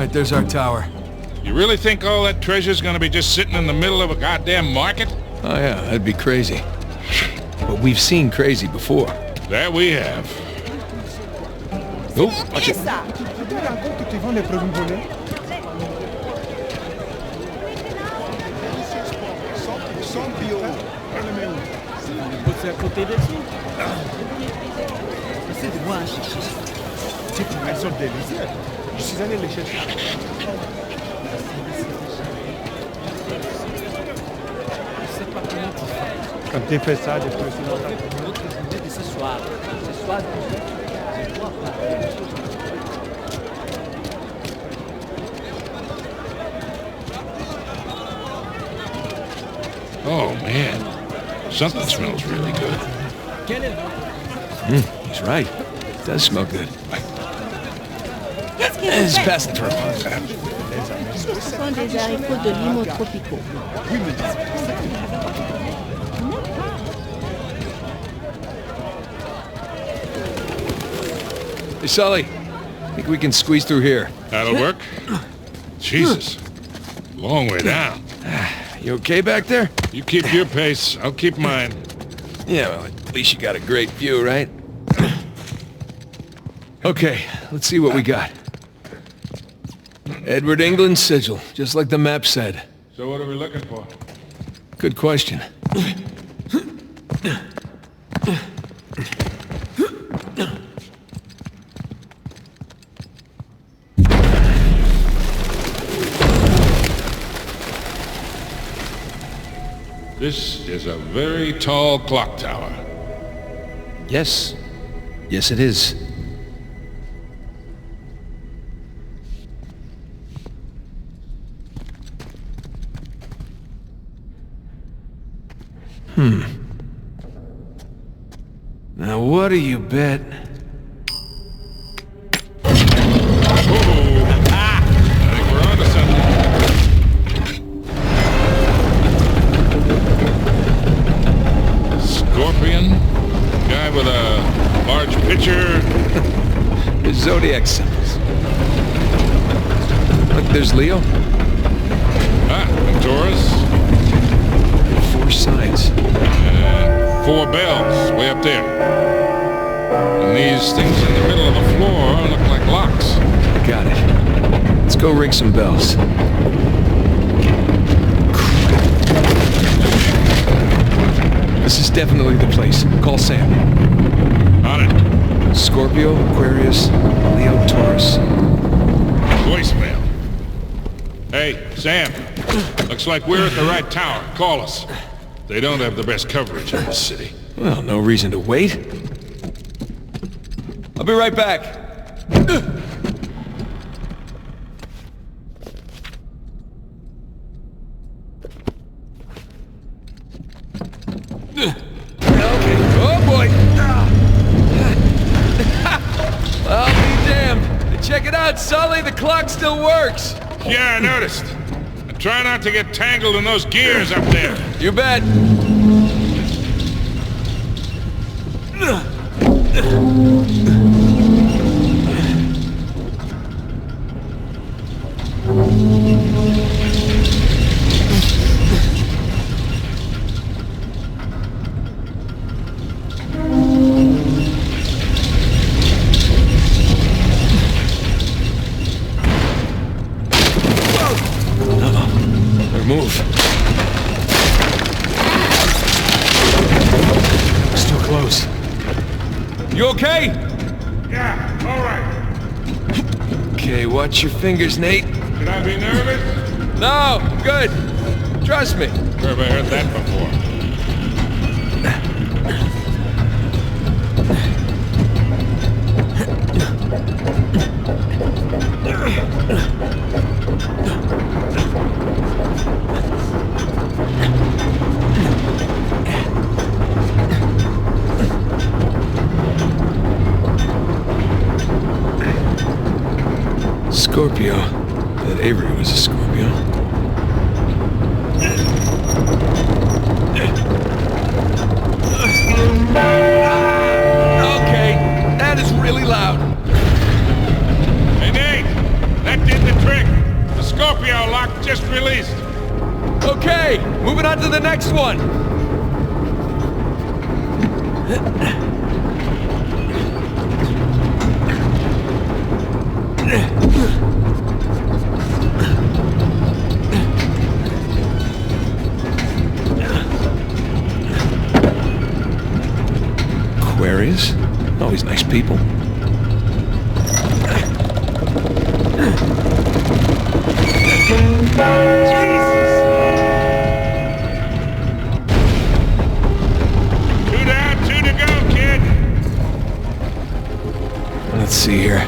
Alright, there's our tower. You really think all that treasure's gonna be just sitting in the middle of a goddamn market? Oh yeah, that'd be crazy. But we've seen crazy before. That we have. Oh, watch it. C'est à côté dessus. C'est de moi à chercher. C'est une sorte de délicieux. Je suis allé les chercher. Quand tu fais ça, je peux aussi l'autre. Ce soir. Ce soir, je vois pas. Oh, man. Something smells really good. He's right. It does smell good. Let's pass it through. Ce sont des haricots de limo tropicaux. Hey, Sully. Think we can squeeze through here. That'll work. Jesus. Long way down. You okay back there? You keep your pace, I'll keep mine. Yeah, well, at least you got a great view, right? Okay, let's see what we got. Edward England's sigil, just like the map said. So what are we looking for? Good question. This is a very tall clock tower. Yes. Yes, it is. Now, what do you bet? I think we're onto something. Scorpion? Guy with a large pitcher? The zodiac symbols. Look, there's Leo. Ah, Taurus. 4 signs. And 4 bells way up there. And these things in the middle of the floor look like locks. Got it. Let's go ring some bells. This is definitely the place. Call Sam. On it. Scorpio, Aquarius, Leo, Taurus. Voicemail. Hey, Sam. Looks like we're at the right tower. Call us. They don't have the best coverage in this city. Well, no reason to wait. I'll be right back. Okay. Oh boy. I'll be damned. Check it out, Sully. The clock still works. Yeah, I noticed. And try not to get tangled in those gears up there. You bet. Move. Still close. You okay? Yeah, all right. Okay, watch your fingers, Nate. Should I be nervous? No, good. Trust me. Where have I heard that before? Scorpio. That Avery was a Scorpio. Okay, that is really loud. Hey, Nate! That did the trick! Okay, moving on to the next one. Aquarius? Always nice people. Two down, two to go, kid. Let's see here.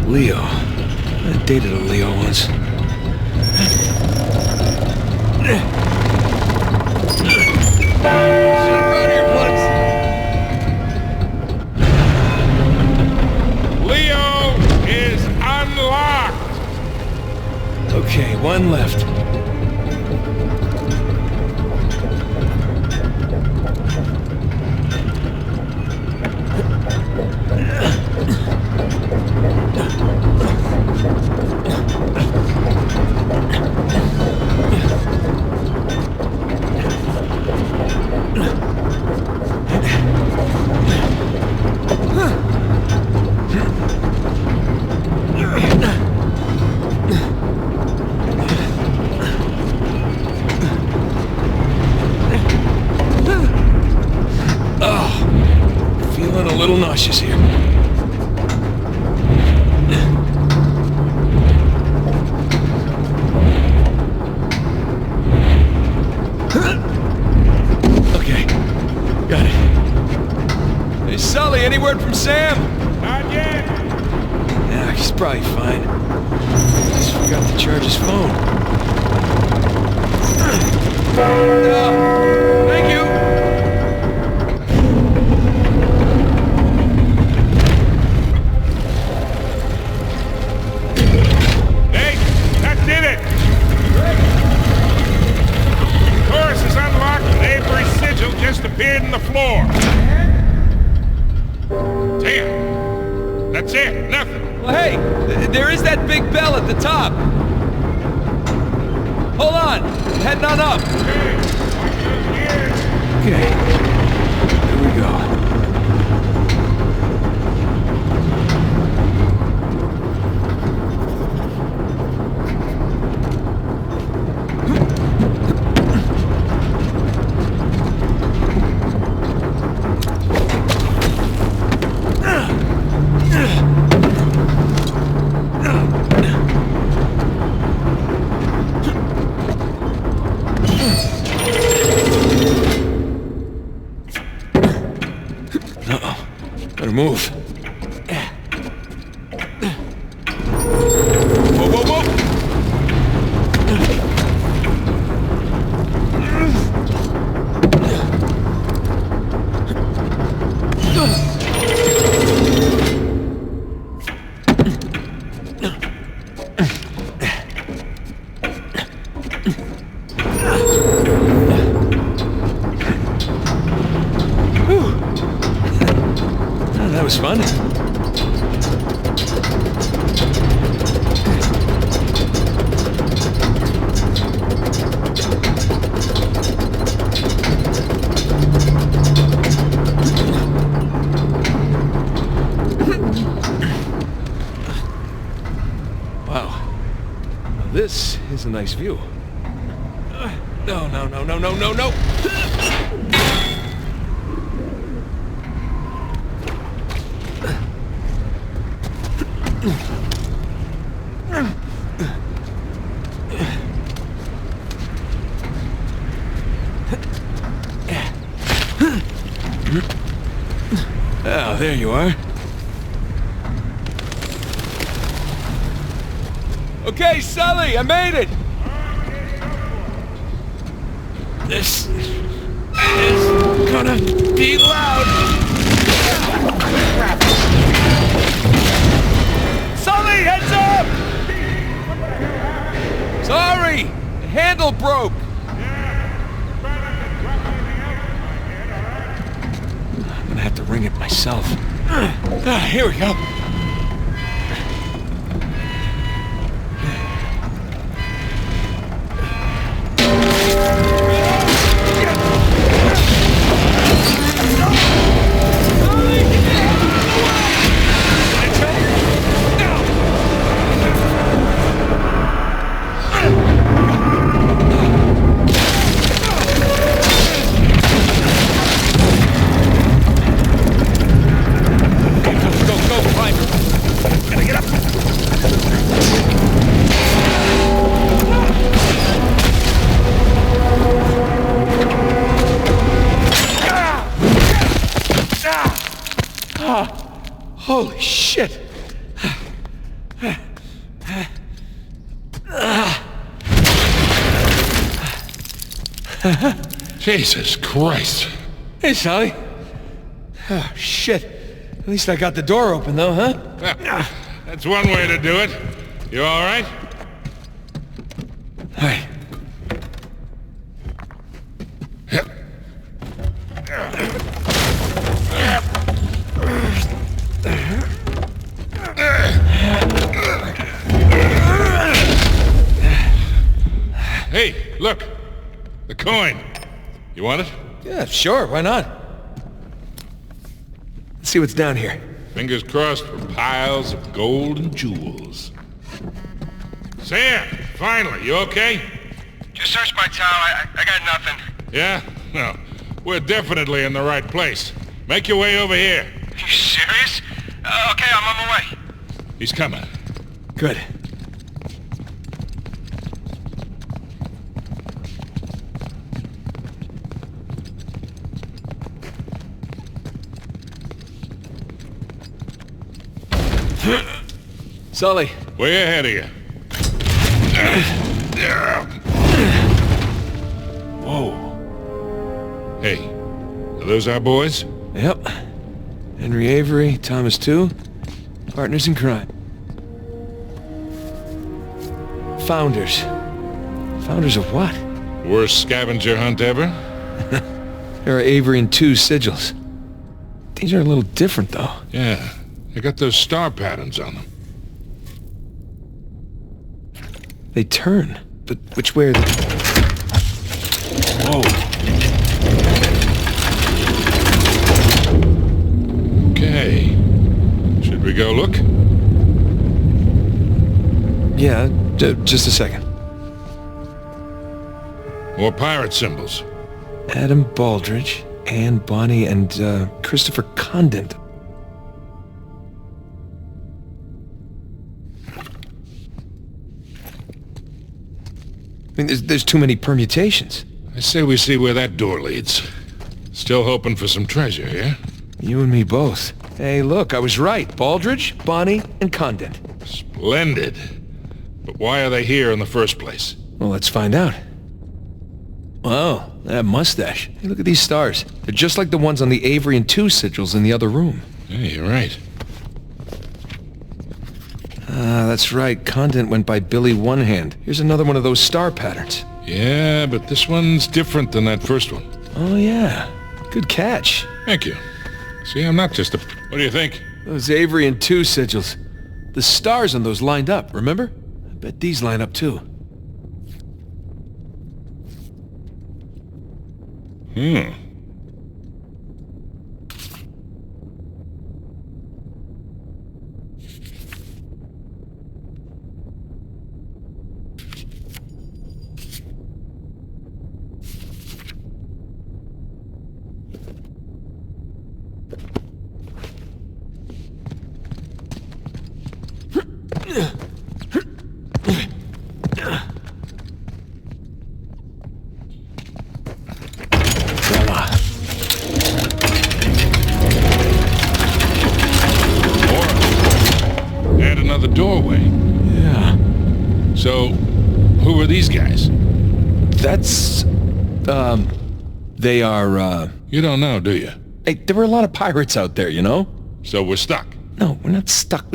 Leo. I dated a Leo once. Should've brought your plugs. Leo is unlocked. Okay, one left. Feeling a little nauseous here. Okay, got it. Hey, Sully, any word from Sam? Not yet. Yeah, he's probably fine. Just forgot to charge his phone. Thank you. Hey, that did it. The course is unlocked and Avery's sigil just appeared in the floor. Damn. That's it. Nothing. Well, hey, there is that big bell at the top. Hold on, heading on up. Okay, here we go. Better move. Whoa, whoa, whoa! That was fun. Wow. Now this is a nice view. No, no, no, no, no, no, no! Oh, there you are. Okay, Sully, I made it! This is gonna be loud. Sully, heads up! Sorry, the handle broke. I'm gonna have to ring it myself. Here we go. Holy shit! Jesus Christ. Hey, Sally. Oh, shit. At least I got the door open, though, huh? That's one way to do it. You all right? All right. Hey, look. The coin. You want it? Yeah, sure, why not? Let's see what's down here. Fingers crossed for piles of gold and jewels. Sam, finally, you okay? Just searched my town. I got nothing. Yeah? No. We're definitely in the right place. Make your way over here. You serious? Okay, I'm on my way. He's coming. Good. Sully. Way ahead of you. Whoa. Hey, are those our boys? Yep. Henry Avery, Thomas too. Partners in crime. Founders. Founders of what? Worst scavenger hunt ever? There are Avery and 2 sigils. These are a little different, though. Yeah, they got those star patterns on them. They turn. But which way are they? Whoa. Okay. Should we go look? Yeah, just a second. More pirate symbols. Adam Baldridge, Anne Bonny, and Christopher Condent. I mean, there's too many permutations. I say we see where that door leads. Still hoping for some treasure, yeah? You and me both. Hey, look, I was right. Baldridge, Bonny, and Condent. Splendid. But why are they here in the first place? Well, let's find out. Wow, that mustache. Hey, look at these stars. They're just like the ones on the Avery and 2 sigils in the other room. Hey, you're right. Ah, that's right. Condent went by Billy One Hand. Here's another one of those star patterns. Yeah, but this one's different than that first one. Oh, yeah. Good catch. Thank you. See, I'm not just a... What do you think? Those Avery and 2 sigils. The stars on those lined up, remember? I bet these line up too. And another doorway. Yeah. So, who are these guys? That's... They are, You don't know, do you? Hey, there were a lot of pirates out there, you know? So we're stuck. No, we're not stuck.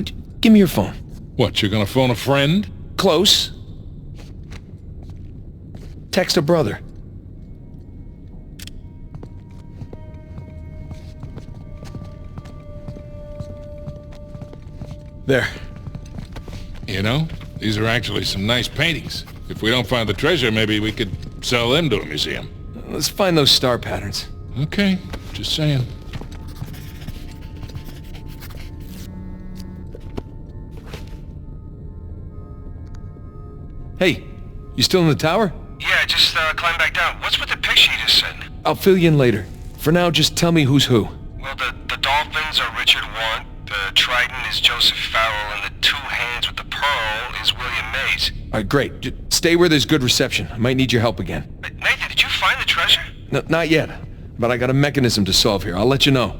Give me your phone. What, you're gonna phone a friend? Close. Text a brother. There. You know, these are actually some nice paintings. If we don't find the treasure, maybe we could sell them to a museum. Let's find those star patterns. Okay, just saying. Hey, you still in the tower? Yeah, just climb back down. What's with the picture you just sent? I'll fill you in later. For now, just tell me who's who. Well, the dolphins are Richard Want, the trident is Joseph Farrell, and the two hands with the pearl is William Mays. All right, great. Just stay where there's good reception. I might need your help again. Nathan, did you find the treasure? No, not yet. But I got a mechanism to solve here. I'll let you know.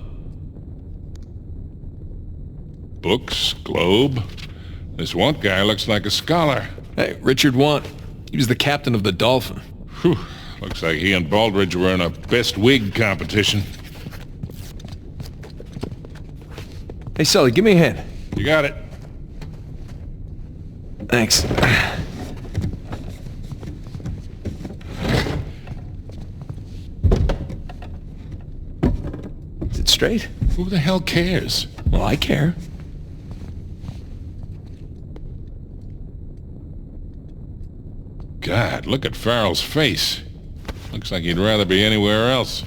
Books, globe. This Want guy looks like a scholar. Hey, Richard Want. He was the captain of the Dolphin. Whew. Looks like he and Baldridge were in a best wig competition. Hey, Sully, give me a hand. You got it. Thanks. Is it straight? Who the hell cares? Well, I care. God, look at Farrell's face. Looks like he'd rather be anywhere else.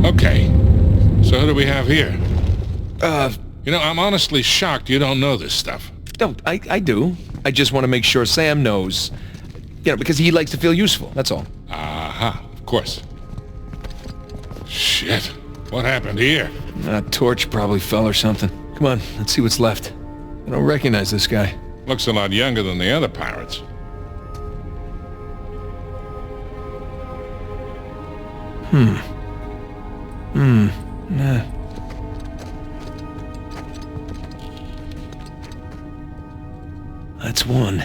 Okay, so who do we have here? You know, I'm honestly shocked you don't know this stuff. No, I do. I just want to make sure Sam knows. You know, because he likes to feel useful, that's all. Aha, of course. Shit, what happened here? A torch probably fell or something. Come on, let's see what's left. I don't recognize this guy. Looks a lot younger than the other pirates. Nah. That's one.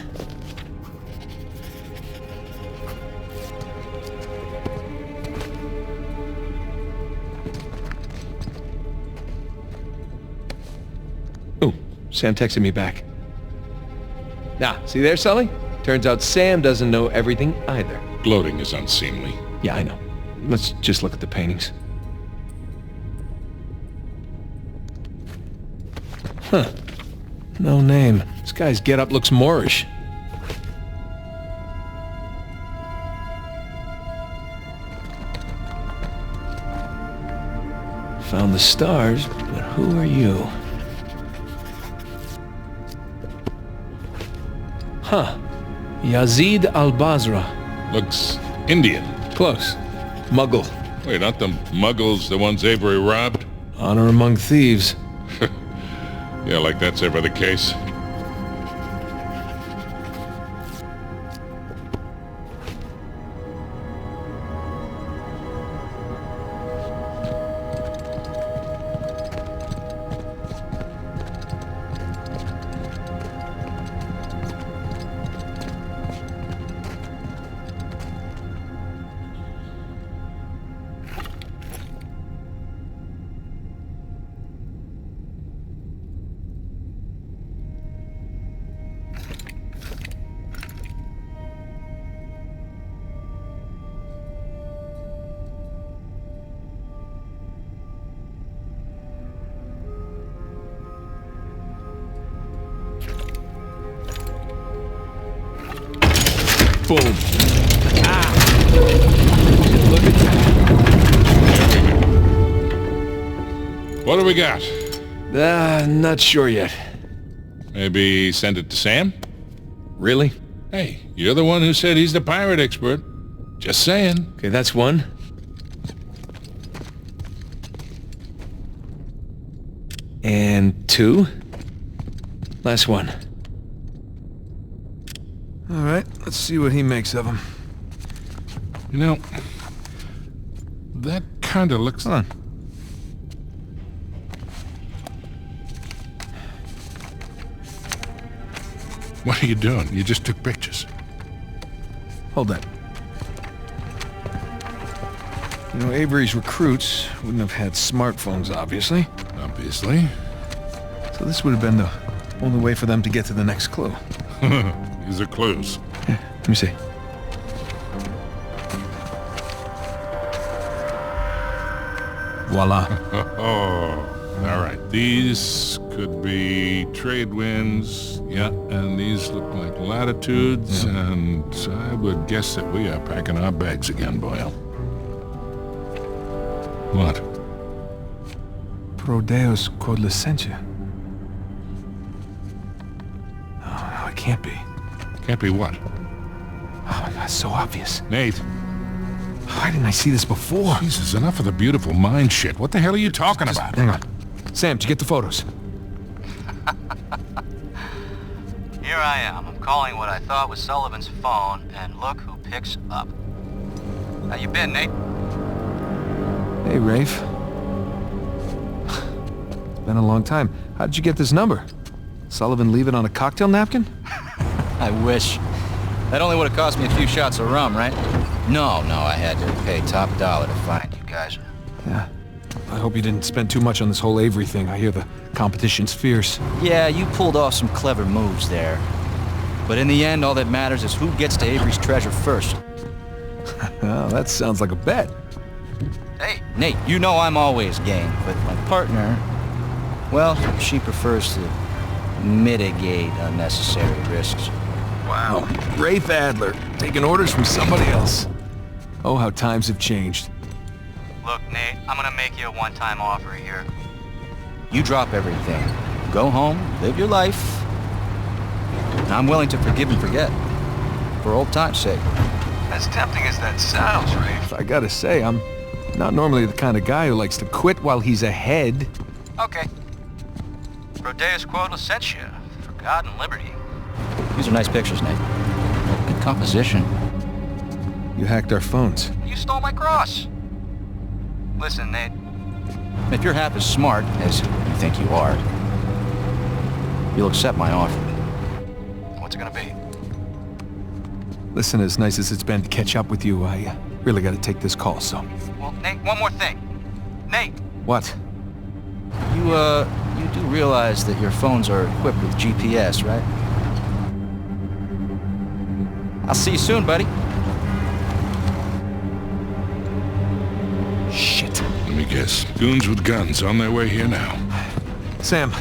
Oh, Sam texted me back. Now, see there, Sully? Turns out Sam doesn't know everything either. Gloating is unseemly. Yeah, I know. Let's just look at the paintings. Huh. No name. This guy's getup looks Moorish. Found the stars, but who are you? Huh. Yazid al-Basra. Looks Indian. Close. Muggle. Wait, aren't the Muggles the ones Avery robbed? Honor among thieves. Yeah, like that's ever the case. Boom. Ah! Look at that. What do we got? Not sure yet. Maybe send it to Sam? Really? Hey, you're the one who said he's the pirate expert. Just saying. Okay, that's one. And two. Last one. All right, let's see what he makes of them. You know, that kind of looks... Hold on. What are you doing? You just took pictures. Hold that. You know, Avery's recruits wouldn't have had smartphones, obviously. Obviously. So this would have been the only way for them to get to the next clue. These are clues. Here, let me see. Voila. Oh, all right. These could be trade winds. Yeah, and these look like latitudes, and I would guess that we are packing our bags again, Boyle. What? Prodeus quod licentia. No, it can't be. Can't be what? Oh my God, it's so obvious. Nate. Why didn't I see this before? Jesus, enough of the beautiful mind shit. What the hell are you talking about? Hang on. Sam, did you get the photos? Here I am. I'm calling what I thought was Sullivan's phone, and look who picks up. How you been, Nate? Hey, Rafe. It's been a long time. How did you get this number? Sullivan leave it on a cocktail napkin? I wish. That only would have cost me a few shots of rum, right? No, I had to pay top dollar to find you guys. Yeah. I hope you didn't spend too much on this whole Avery thing. I hear the competition's fierce. Yeah, you pulled off some clever moves there. But in the end, all that matters is who gets to Avery's treasure first. Well, that sounds like a bet. Hey, Nate, you know I'm always game, but my partner, well, she prefers to mitigate unnecessary risks. Wow. Rafe Adler, taking orders from somebody else. Oh, how times have changed. Look, Nate, I'm gonna make you a one-time offer here. You drop everything. Go home, live your life. I'm willing to forgive and forget. For old time's sake. As tempting as that sounds, Rafe. I gotta say, I'm not normally the kind of guy who likes to quit while he's ahead. Okay. Prodeus quod licentia, for God and liberty. These are nice pictures, Nate. Good composition. You hacked our phones. You stole my cross. Listen, Nate. If you're half as smart as you think you are, you'll accept my offer. What's it gonna be? Listen, as nice as it's been to catch up with you, I really gotta take this call, so... Well, Nate, one more thing. Nate! What? You do realize that your phones are equipped with GPS, right? I'll see you soon, buddy. Shit. Let me guess. Goons with guns on their way here now. Sam,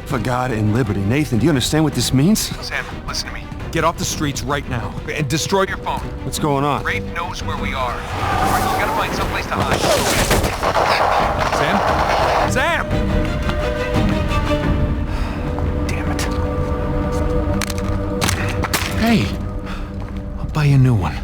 For God and liberty. Nathan, do you understand what this means? Sam, listen to me. get off the streets right now and destroy Your phone. What's going on? Rafe knows where we are. All right, you gotta find someplace to hide. Sam? Sam! Damn it. Hey, I'll buy you a new one.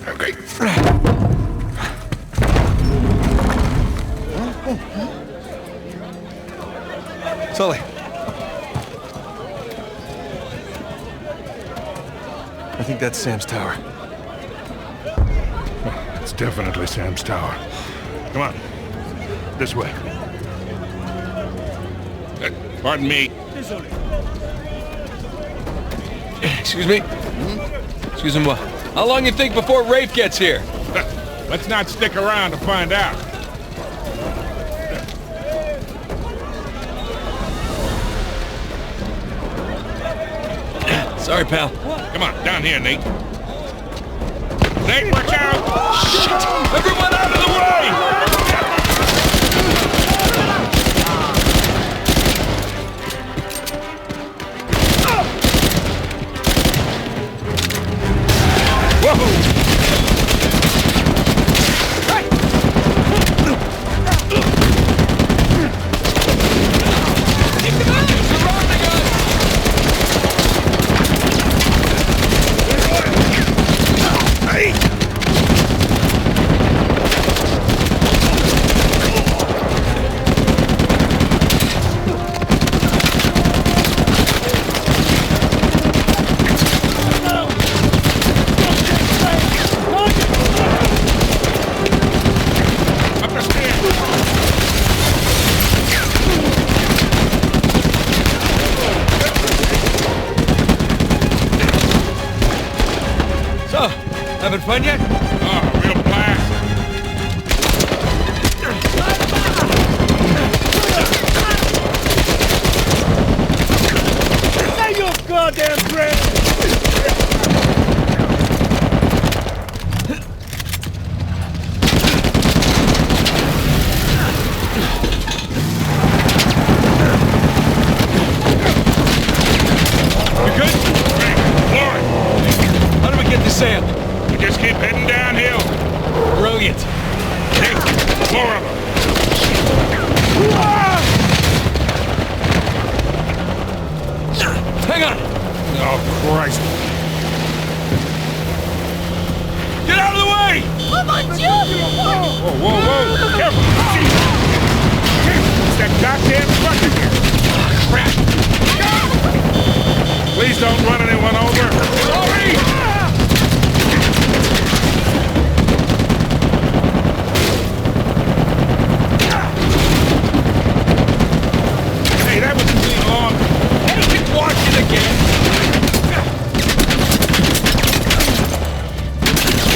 Okay. Sully. I think that's Sam's tower. It's definitely Sam's tower. Come on. This way. Pardon me. Excuse me? Excuse me, what? How long you think before Rafe gets here? Let's not stick around to find out. Sorry, pal. Come on, down here, Nate. Nate, watch out! Shit! Everyone out of the way! Whoa! Having fun yet? Oh, real blast. Say your goddamn prayer! You good? Great. Lauren, How do we get to Sam? we just keep heading downhill. Brilliant. Hey, more of them. Hang on! Oh, Christ. Get out of the way! Whoa, whoa, whoa. Careful. It's that goddamn truck again. Crap. Please don't run anyone over. Sorry! Hey, that was too long. Watch it again!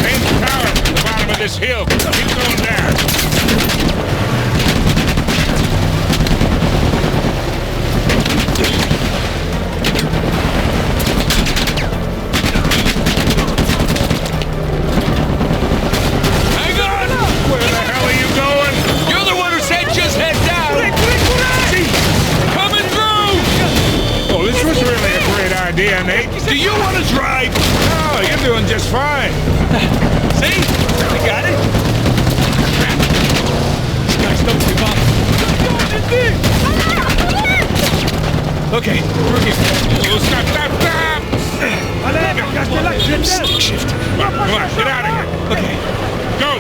Change the power at the bottom of this hill. Keep going down. Hang on! Where the hell are you going? You're the one who said just head down! Coming through! Oh, this was really a great idea, Nate. Do you want to drive? Oh, you're doing just fine. See? I got it. Crap. These guys don't give up. Okay, through here. Oh, stop, stop, stop! Stick shift. Come on, get out of here. Okay. Go!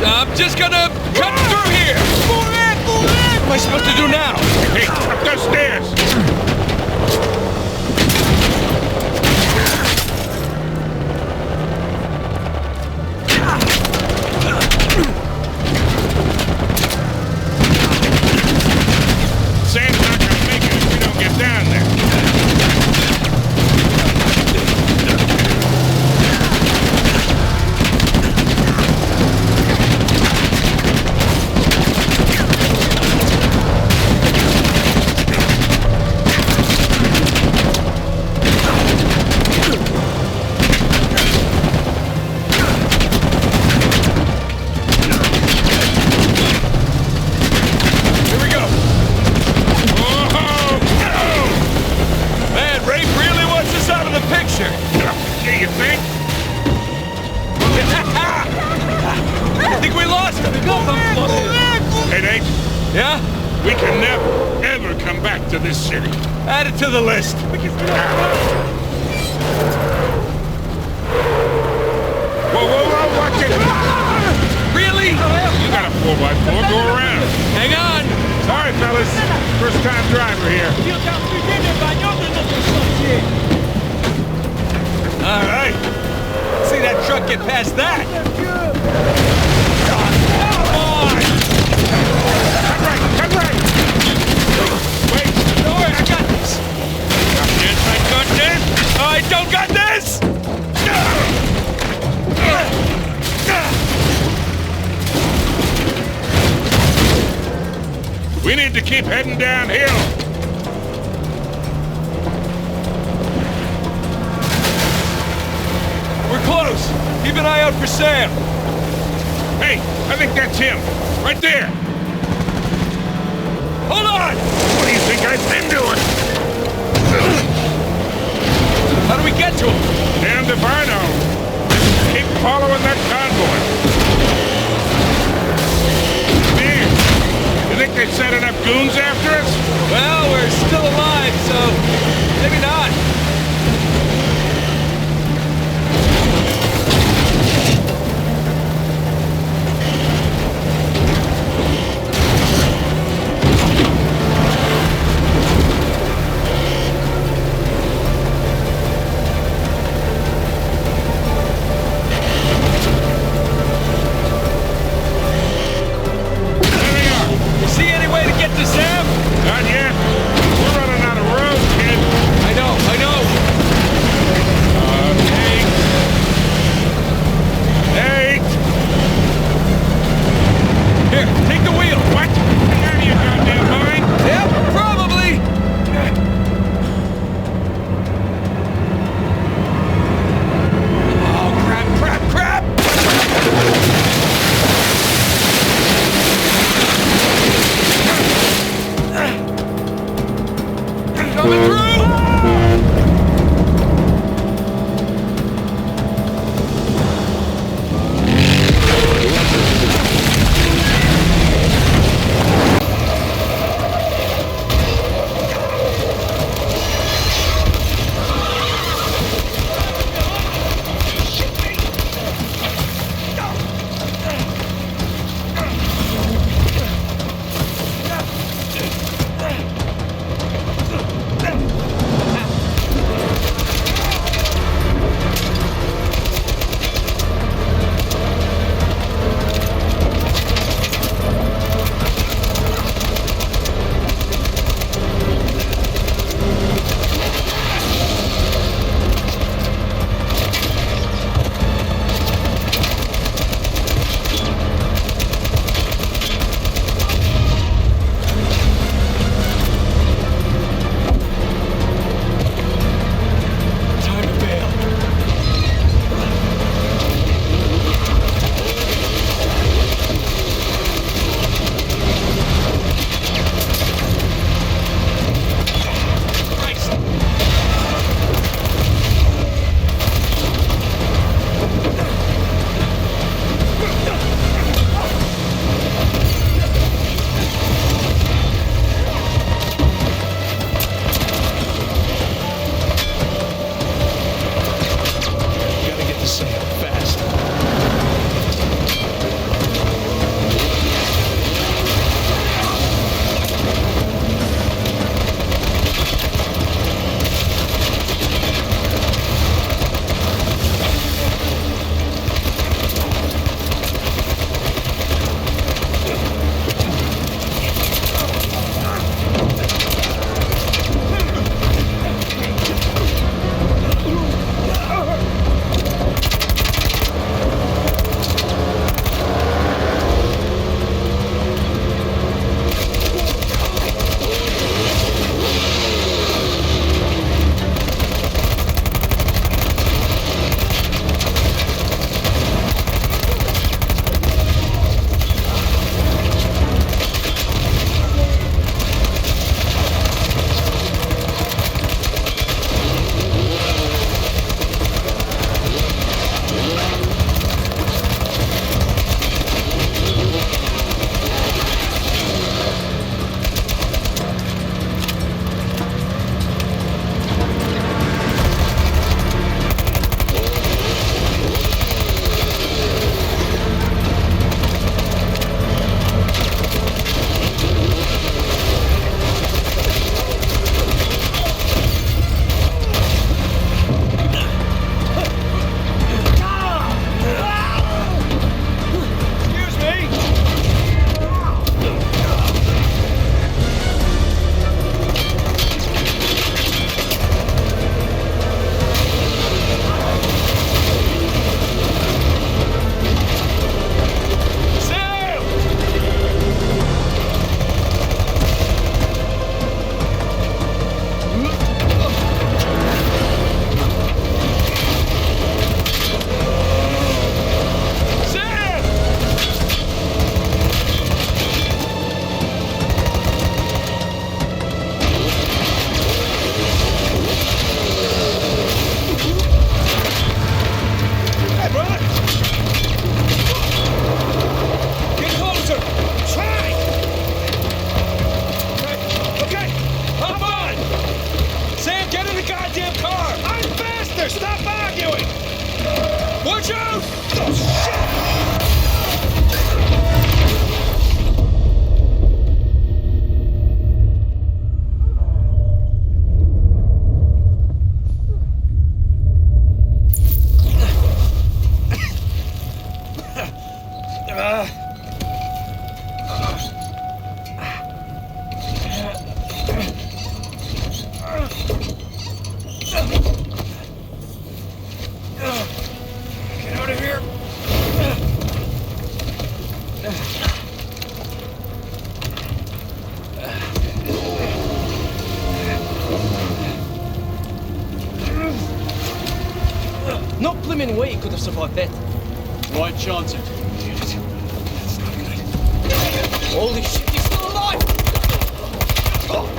I'm just gonna cut through here! What am I supposed to do now? Hey, up those stairs! Sam's not gonna make it if we don't get down there. Here we go. Oh, Man, Rafe really wants us out of the picture. yeah, you think? I think we lost him. Hey, Nate, Yeah? we can never, ever come back to this city. Add it to the list. Whoa, whoa, whoa, watch it! Really? You got a 4x4, go around. Hang on. Sorry, fellas. First time driver here. All right. See that truck get past that. Cut right! Wait! Don't worry, I got this. Got this, I got this! I don't got this! We need to keep heading downhill. Keep an eye out for Sam. Hey, I think that's him. Right there. Hold on! What do you think I've been doing? How do we get to him? Damned if I know. Just keep following that convoy. Man, you think they sent enough goons after us? Well, we're still alive, so maybe not. You see any way to get to Sam? could have survived that. Why chance it? That's not good. Holy shit, he's still alive! Oh.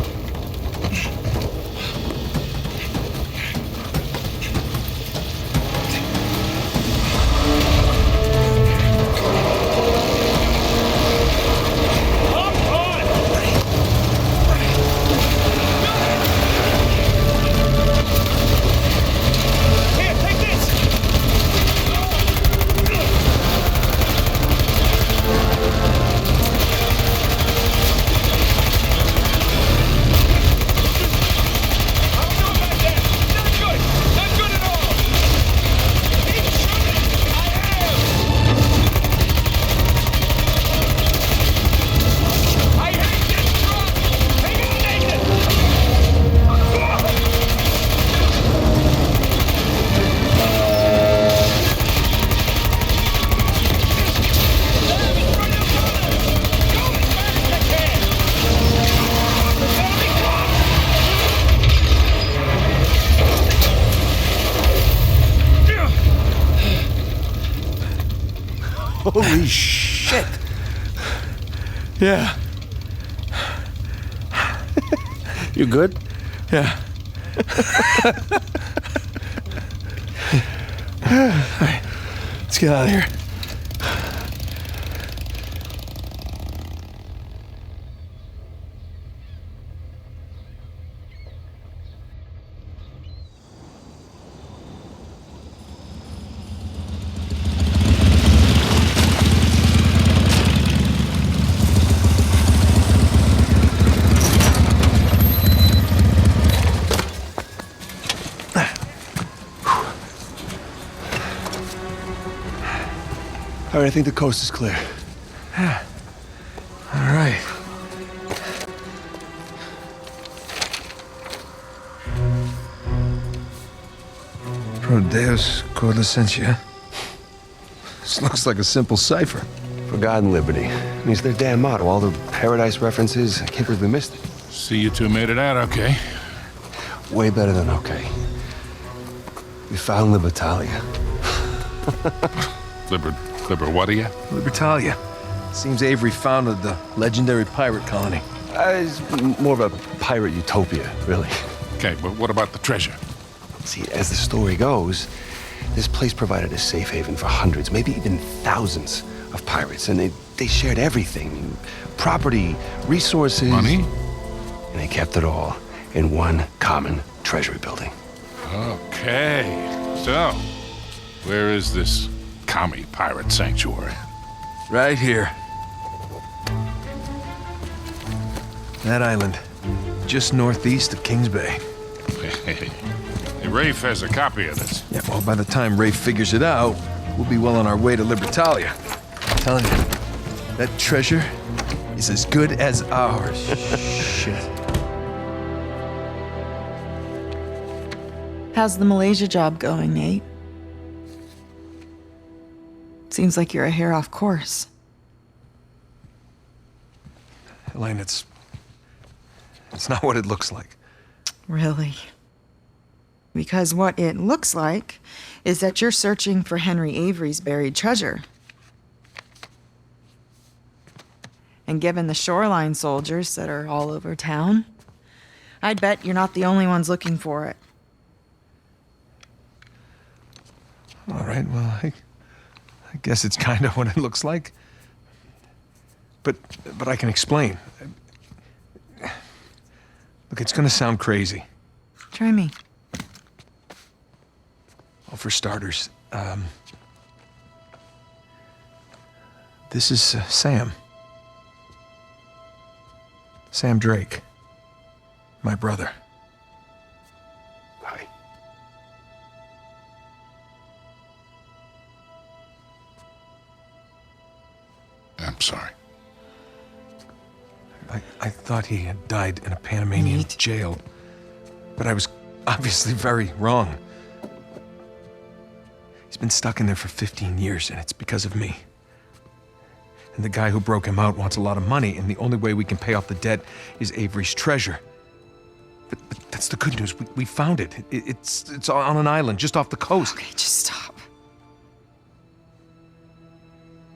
Holy shit! Yeah. You good? Yeah. All right, let's get out of here. All right, I think the coast is clear. All right. Pro Deus Cor Licentia. This looks like a simple cipher. For God and liberty. It means their damn motto. All the paradise references. I can't believe we missed it. See, you two made it out okay. Way better than okay. We found Libertalia. Liber, what are you? Libertalia. Seems Avery founded the legendary pirate colony. It's more of a pirate utopia, really. Okay, but what about the treasure? See, as the story goes, this place provided a safe haven for hundreds, maybe even thousands of pirates, and they shared everything. Property, resources. Money? And they kept it all in one common treasury building. Okay, so where is this commie pirate sanctuary? Right here. That island, just northeast of Kings Bay. Hey, Rafe has a copy of this. Yeah, well, by the time Rafe figures it out, we'll be well on our way to Libertalia. I'm telling you, that treasure is as good as ours. Shit. How's the Malaysia job going, Nate? Seems like you're a hair off course. Elaine, it's not what it looks like. Really? Because what it looks like is that you're searching for Henry Avery's buried treasure. And given the shoreline soldiers that are all over town, I'd bet you're not the only ones looking for it. All right, well, I guess it's kind of what it looks like. But I can explain. Look, it's gonna sound crazy. Try me. Well, for starters, this is Sam. Sam Drake. My brother. Hi. I'm sorry. I thought he had died in a Panamanian Nate. jail, but I was obviously very wrong. He's been stuck in there for 15 years, and it's because of me. And the guy who broke him out wants a lot of money, and the only way we can pay off the debt is Avery's treasure. But that's the good news. We found it. It's on an island just off the coast. Okay, just stop.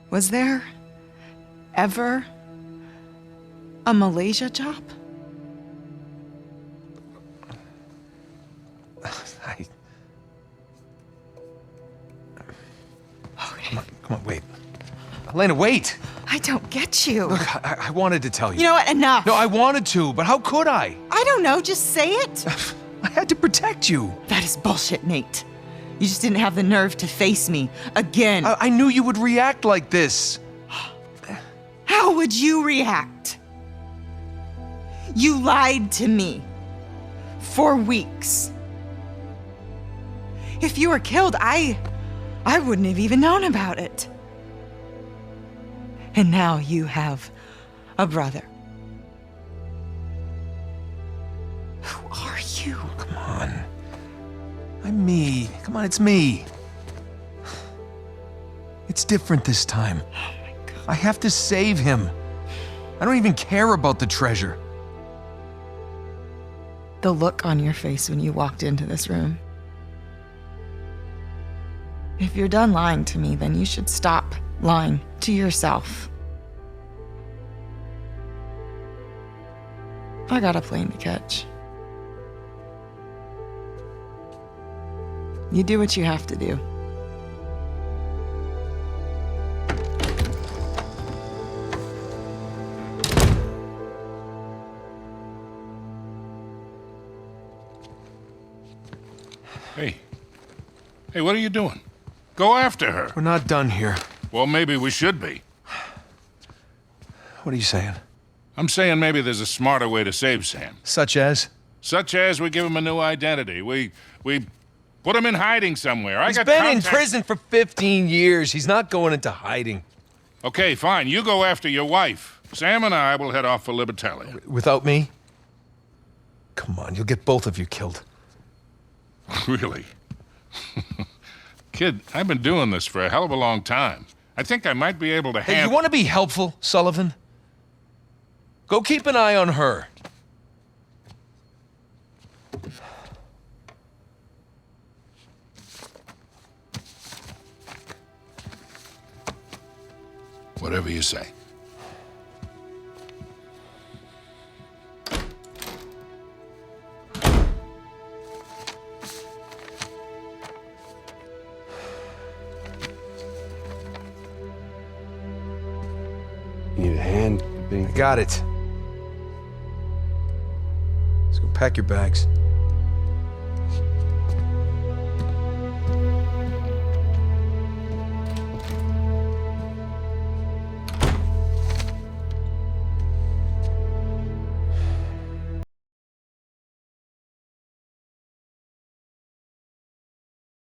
Was there ever a Malaysia job? Come on, wait. Elena, wait! I don't get you. Look, I wanted to tell you. You know what? Enough. No, I wanted to, but how could I? I don't know. Just say it. I had to protect you. That is bullshit, Nate. You just didn't have the nerve to face me again. I knew you would react like this. How would you react? You lied to me for weeks. If you were killed, I wouldn't have even known about it. And now you have a brother. Who are you? Come on. I'm me. Come on, it's me. It's different this time. Oh my God. I have to save him. I don't even care about the treasure. The look on your face when you walked into this room. If you're done lying to me, then you should stop lying to yourself. I got a plane to catch. You do what you have to do. Hey, what are you doing? Go after her. We're not done here. Well, maybe we should be. What are you saying? I'm saying maybe there's a smarter way to save Sam. Such as? Such as we give him a new identity. We put him in hiding somewhere. He's been in prison for 15 years. He's not going into hiding. Okay, fine. You go after your wife. Sam and I will head off for Libertalia. Without me? Come on, you'll get both of you killed. Really? Kid, I've been doing this for a hell of a long time. I think I might be able to Hey, you want to be helpful, Sullivan? Go keep an eye on her. Whatever you say. You need a hand? I got it. Let's go pack your bags.